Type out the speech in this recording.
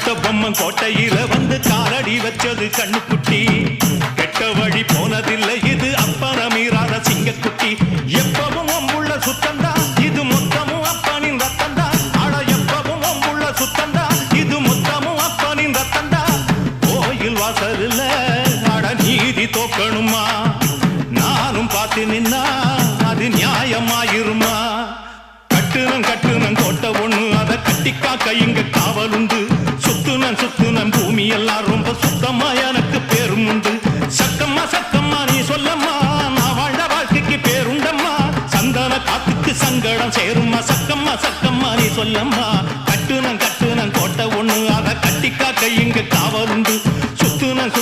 கட்டபொம்மன் கோட்டையில வந்து காலடி வச்சது கண்ணுக்குட்டி கெட்ட வழி போனதில்லை இது அப்பன மீறாத சிங்கக்குட்டி எப்பவும் அம்புள்ள சுத்தந்தா இது மொத்தமும் அப்பனின் ரத்தந்தா அட எப்பவும் அம்புள்ள சுத்தந்தா இது மொத்தமும் அப்பனின் ரத்தந்தா கோயில் வாசல்ல அட நீதி தோக்கணுமா நானும் பார்த்து நின்னா அது நியாயமாயிருமா கட்டுனம் கோட்டை ஒண்ணு அத கட்டிக்காக்க இங்க காவல் உண்டு சுத்துனம் பூமி எல்லாம் ரொம்ப சுத்தமா எனக்கு பேரும் உண்டு சக்கம்மா நீ சொல்லம்மா நான் வாழ்ந்த வாழ்க்கைக்கு பேருண்டம்மா சந்தன காத்துக்கு சங்கடம் சேரும்மா சக்கம்மா நீ சொல்லம்மா கட்டுனம் கோட்டை ஒண்ணு அத கட்டிக்காக்க இங்க காவல் உண்டு சுத்துனம்